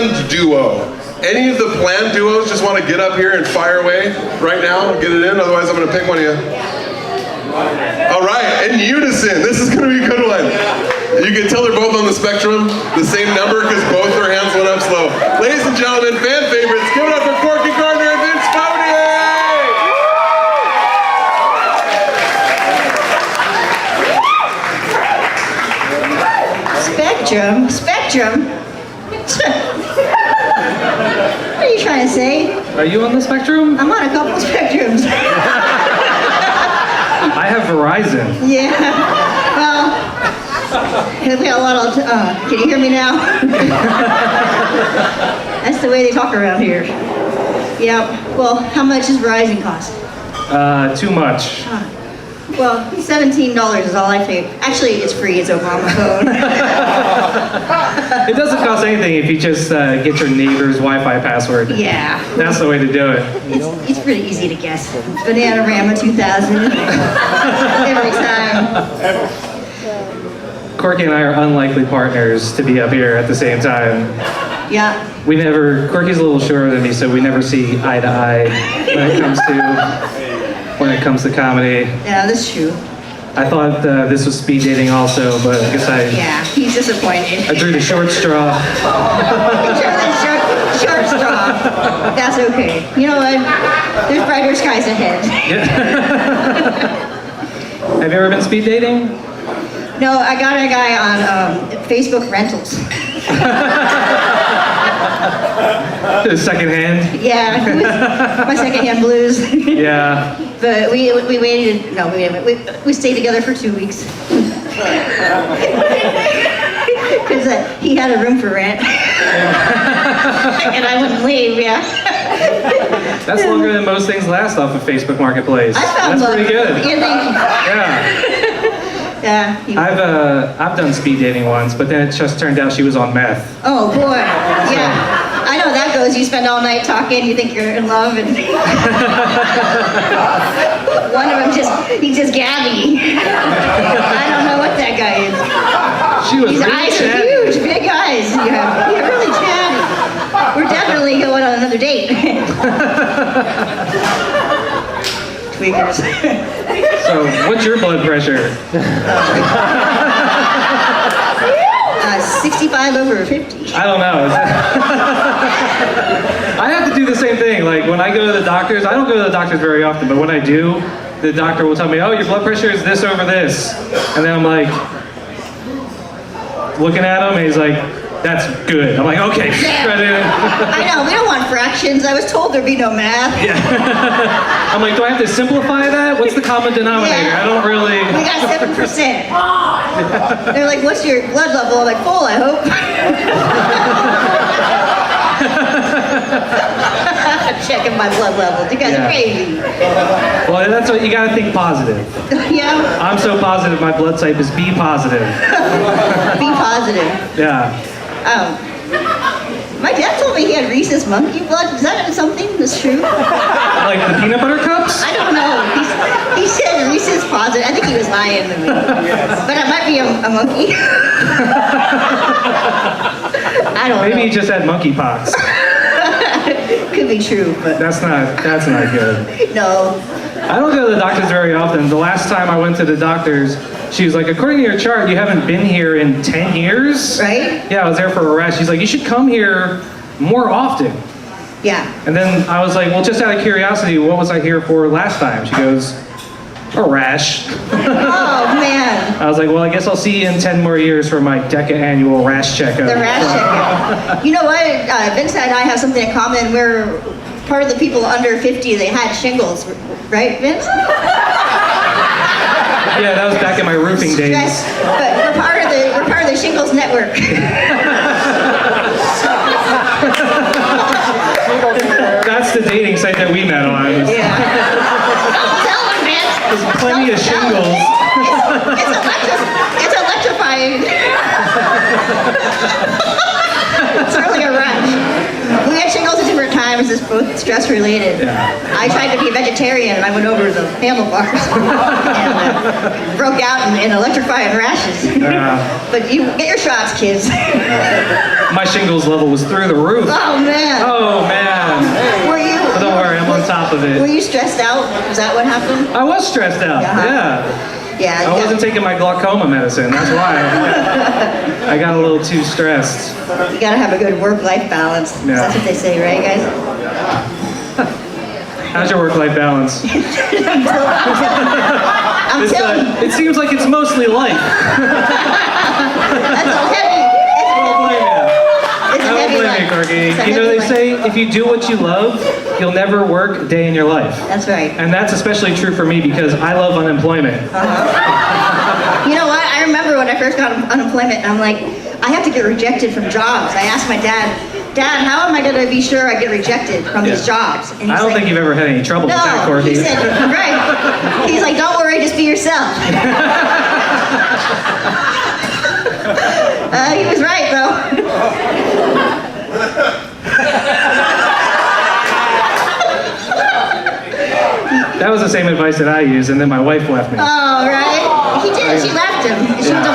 planned duo. Any of the planned duos just want to get up here and fire away right now? Get it in, otherwise I'm going to pick one of you. All right, in unison. This is going to be a good one. You can tell they're both on the spectrum, the same number, because both their hands went up slow. Ladies and gentlemen, fan favorites, give it up for CORKY Gardner and Vince Foti! Spectrum? What are you trying to say? Are you on the spectrum? I'm on a couple spectrums. I have Verizon. Yeah. Well, we got a lot of. Can you hear me now? That's the way they talk around here. Yeah. Well, how much does Verizon cost? Too much. Well, $17 is all I pay. Actually, it's free. It's over on my phone. It doesn't cost anything if you just get your neighbor's Wi-Fi password. Yeah. That's the way to do it. It's pretty easy to guess. Bananarama 2000. Every time. Corky and I are unlikely partners to be up here at the same time. Yeah. Corky's a little shorter than me, so we never see eye to eye when it comes to comedy. Yeah, that's true. I thought this was speed dating also, but I guess Yeah, he's disappointed. I drew the short straw. Short straw. That's okay. You know what? There's brighter skies ahead. Have you ever been speed dating? No, I got a guy on Facebook Rentals. Secondhand? Yeah, my secondhand blues. Yeah. But we waited. No, we stayed together for 2 weeks. Because he had a room for rent, and I wouldn't leave. Yeah. That's longer than most things last off of Facebook Marketplace. I found That's pretty good. Yeah. Yeah. I've done speed dating once, but then it just turned out she was on meth. Oh boy. Yeah. I know how that goes. You spend all night talking, you think you're in love, and one of them he's just gabby. I don't know what that guy is. His eyes are huge, big eyes. Yeah, really chatty. We're definitely going on another date. Tweakers. So, what's your blood pressure? 65/50. I don't know. I have to do the same thing. Like when I go to the doctors, I don't go to the doctors very often, but when I do, the doctor will tell me, oh, your blood pressure is this over this. And then I'm like, looking at him, and he's like, that's good. I'm like, okay. I know, we don't want fractions. I was told there'd be no math. Yeah. I'm like, do I have to simplify that? What's the common denominator? Yeah. I don't really... We got 7%. They're like, what's your blood level? I'm like, full, I hope. Checking my blood levels. You guys are crazy. Well, that's what you gotta think positive. Yeah. I'm so positive my blood type is B positive. Be positive. Yeah. My dad told me he had Reese's monkey blood. Is that something that's true? Like the peanut butter cups? I don't know. He said Reese's positive. I think he was lying to me. But it might be a monkey. I don't know. Maybe he just had monkeypox. Could be true, but That's not good. no. I don't go to the doctors very often. The last time I went to the doctors, she was like, according to your chart, you haven't been here in 10 years? Right? Yeah, I was there for a rash. She's like, you should come here more often. Yeah. And then I was like, well, just out of curiosity, what was I here for last time? She goes, a rash. Oh, man. I was like, well, I guess I'll see you in 10 more years for my annual rash checkup. The rash checkup. You know what? Vince and I have something in common. We're part of the people under 50 that had shingles. Right, Vince? Yeah, that was back in my roofing days. Yes, but we're part of the shingles network. That's the dating site that we met on. Yeah. Don't tell them, Vince. There's plenty of shingles. It's electrifying. It's really a rush. We had shingles at different times. times is both stress related. Yeah. I tried to be a vegetarian and I went over to the handlebars and broke out in electrifying rashes. But you get your shots, kids. My shingles level was through the roof. Oh man. Oh man. Were you? But don't worry, I'm on top of it. Were you stressed out? Was that what happened? I was stressed out. Yeah. Yeah. I wasn't taking my glaucoma medicine. That's why I got a little too stressed. You gotta have a good work-life balance. Yeah. That's what they say, right, guys? How's your work-life balance? I'm telling you. It seems like it's mostly life. That's so heavy. I don't blame you, Corky. You know, they say if you do what you love, you'll never work a day in your life. That's right. And that's especially true for me because I love unemployment. You know what? I remember when I first got unemployment, and I'm like, I have to get rejected from jobs. I asked my dad, Dad, how am I going to be sure I get rejected from these jobs? And I don't think you've ever had any trouble with that, no, Corky. he said, right. He's like, don't worry, just be yourself. He was right, though. That was the same advice that I used, and then my wife left me. Oh, right. He did. She left him. She was